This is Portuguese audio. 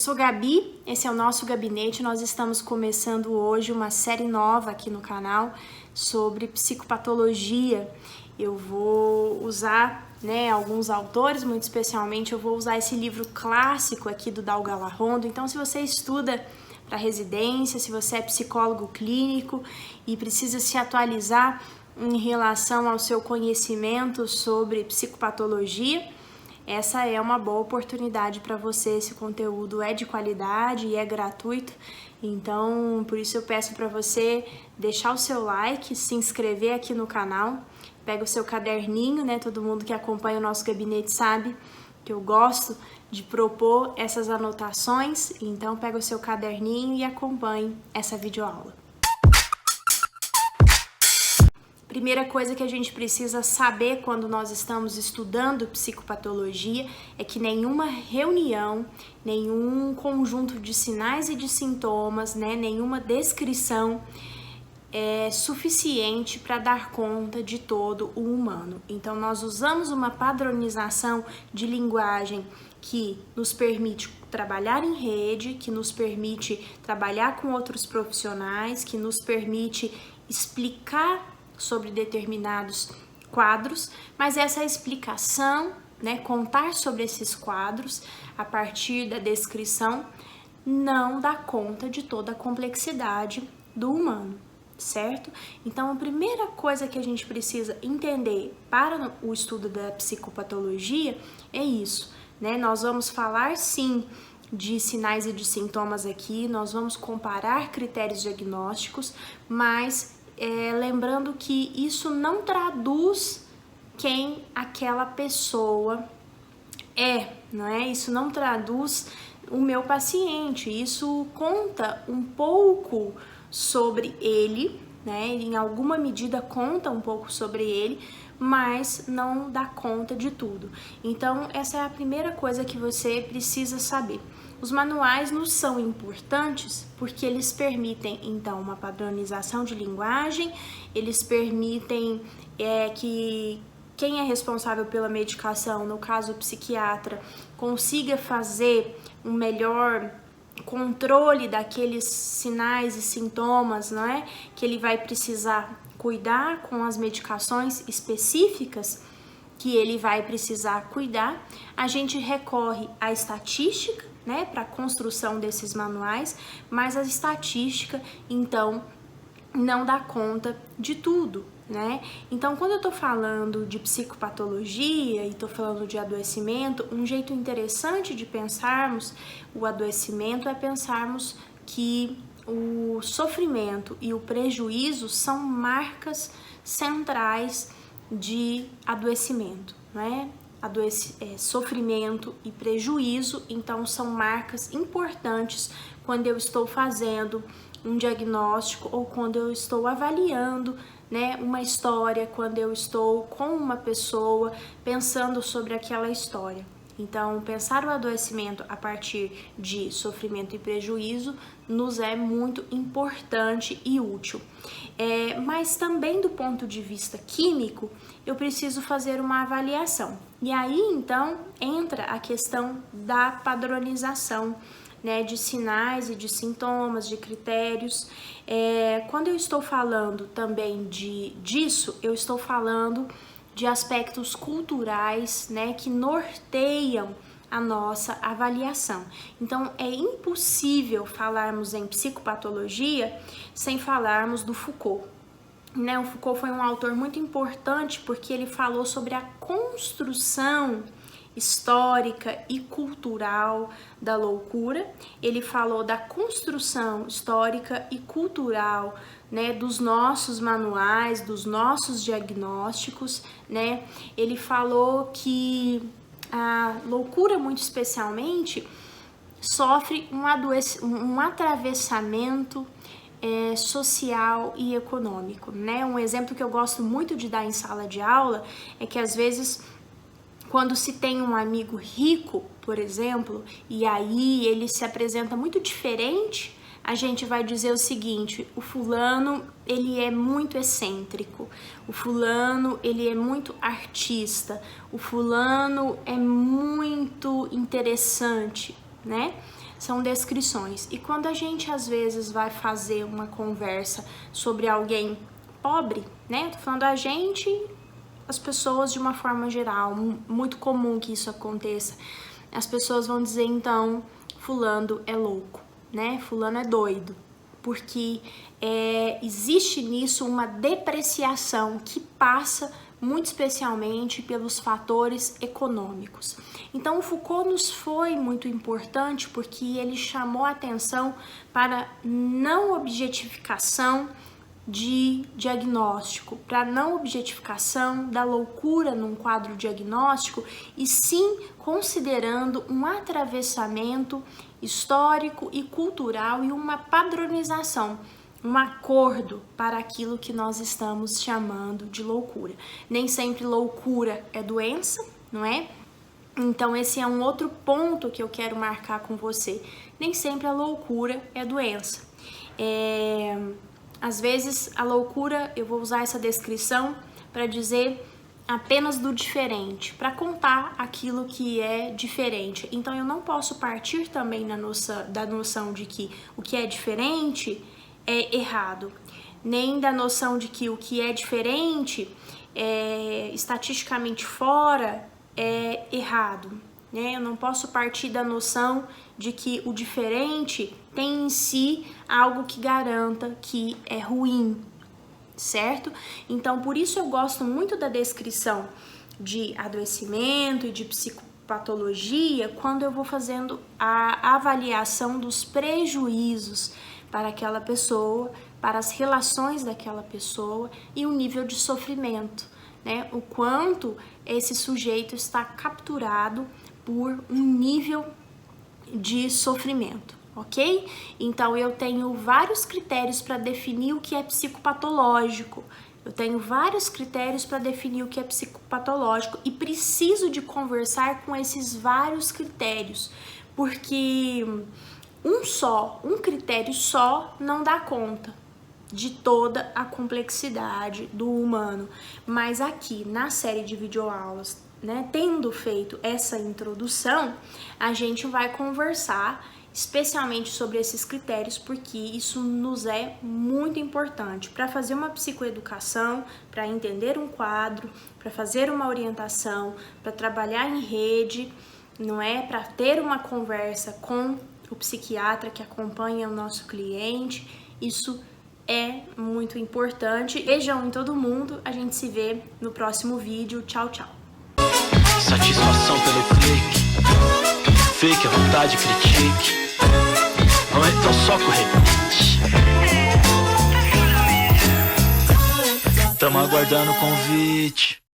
Sou Gabi, esse é o nosso gabinete. Nós estamos começando hoje uma série nova aqui no canal sobre psicopatologia. Eu vou usar alguns autores, muito especialmente eu vou usar esse livro clássico aqui do Dal Galarrondo. Então, se você estuda para residência, se você é psicólogo clínico e precisa se atualizar em relação ao seu conhecimento sobre psicopatologia, essa é uma boa oportunidade para você. Esse conteúdo é de qualidade e é gratuito, então por isso eu peço para você deixar o seu like, se inscrever aqui no canal, pega o seu caderninho, Todo mundo que acompanha o nosso gabinete sabe que eu gosto de propor essas anotações, então pega o seu caderninho e acompanhe essa videoaula. Primeira coisa que a gente precisa saber quando nós estamos estudando psicopatologia é que nenhuma reunião, nenhum conjunto de sinais e de sintomas, nenhuma descrição é suficiente para dar conta de todo o humano. Então, nós usamos uma padronização de linguagem que nos permite trabalhar em rede, que nos permite trabalhar com outros profissionais, que nos permite explicar sobre determinados quadros, mas essa explicação, contar sobre esses quadros a partir da descrição, não dá conta de toda a complexidade do humano, certo? Então, a primeira coisa que a gente precisa entender para o estudo da psicopatologia é isso, Nós vamos falar, sim, de sinais e de sintomas aqui, nós vamos comparar critérios diagnósticos, mas lembrando que isso não traduz quem aquela pessoa não é? Isso não traduz o meu paciente, isso conta um pouco sobre ele, Em alguma medida conta um pouco sobre ele, mas não dá conta de tudo. Então, essa é a primeira coisa que você precisa saber. Os manuais nos são importantes porque eles permitem, então, uma padronização de linguagem, eles permitem que quem é responsável pela medicação, no caso o psiquiatra, consiga fazer um melhor controle daqueles sinais e sintomas, Que ele vai precisar cuidar com as medicações específicas que ele vai precisar cuidar. A gente recorre à estatística, para a construção desses manuais, mas a estatística, então, não dá conta de tudo, Então, quando eu estou falando de psicopatologia e estou falando de adoecimento, um jeito interessante de pensarmos o adoecimento é pensarmos que o sofrimento e o prejuízo são marcas centrais de adoecimento, Sofrimento e prejuízo, então são marcas importantes quando eu estou fazendo um diagnóstico ou quando eu estou avaliando, uma história, quando eu estou com uma pessoa pensando sobre aquela história. Então, pensar o adoecimento a partir de sofrimento e prejuízo nos é muito importante e útil. Mas também do ponto de vista químico, eu preciso fazer uma avaliação. E aí, então, entra a questão da padronização, de sinais e de sintomas, de critérios. Quando eu estou falando também disso, eu estou falando de aspectos culturais, que norteiam a nossa avaliação. Então, é impossível falarmos em psicopatologia sem falarmos do Foucault. O Foucault foi um autor muito importante porque ele falou sobre a construção histórica e cultural da loucura. Ele falou da construção histórica e cultural, dos nossos manuais, dos nossos diagnósticos, Ele falou que a loucura, muito especialmente, sofre um atravessamento social e econômico, Um exemplo que eu gosto muito de dar em sala de aula é que às vezes quando se tem um amigo rico, por exemplo, e aí ele se apresenta muito diferente, a gente vai dizer o seguinte: o fulano, ele é muito excêntrico, o fulano, ele é muito artista, o fulano é muito interessante, são descrições. E quando a gente às vezes vai fazer uma conversa sobre alguém pobre, né? Eu tô falando a gente, as pessoas de uma forma geral, muito comum que isso aconteça. As pessoas vão dizer então, fulano é louco, né? Fulano é doido. Porque existe nisso uma depreciação que passa muito especialmente pelos fatores econômicos. Então, o Foucault nos foi muito importante porque ele chamou a atenção para não objetificação de diagnóstico, para não objetificação da loucura num quadro diagnóstico, e sim considerando um atravessamento histórico e cultural e uma padronização, um acordo para aquilo que nós estamos chamando de loucura. Nem sempre loucura é doença, não é? Então esse é um outro ponto que eu quero marcar com você. Nem sempre a loucura é doença. Às vezes a loucura, eu vou usar essa descrição para dizer apenas do diferente, para contar aquilo que é diferente. Então eu não posso partir também da noção de que o que é diferente é errado, nem da noção de que o que é diferente, estatisticamente fora, é errado, né? Eu não posso partir da noção de que o diferente tem em si algo que garanta que é ruim, certo? Então, por isso eu gosto muito da descrição de adoecimento e de psicopatologia quando eu vou fazendo a avaliação dos prejuízos para aquela pessoa, para as relações daquela pessoa e o nível de sofrimento, né? O quanto esse sujeito está capturado por um nível de sofrimento, ok? Então eu tenho vários critérios para definir o que é psicopatológico. Eu tenho vários critérios para definir o que é psicopatológico e preciso de conversar com esses vários critérios, porque um critério só não dá conta de toda a complexidade do humano. Mas aqui na série de videoaulas, né, tendo feito essa introdução, a gente vai conversar especialmente sobre esses critérios, porque isso nos é muito importante para fazer uma psicoeducação, para entender um quadro, para fazer uma orientação, para trabalhar em rede, não é? Para ter uma conversa com o psiquiatra que acompanha o nosso cliente. Isso é muito importante. Beijão em todo mundo, a gente se vê no próximo vídeo. Tchau, tchau. Satisfação pelo clique, fake à vontade, critique. Não é então só corrente. Tamo aguardando o convite.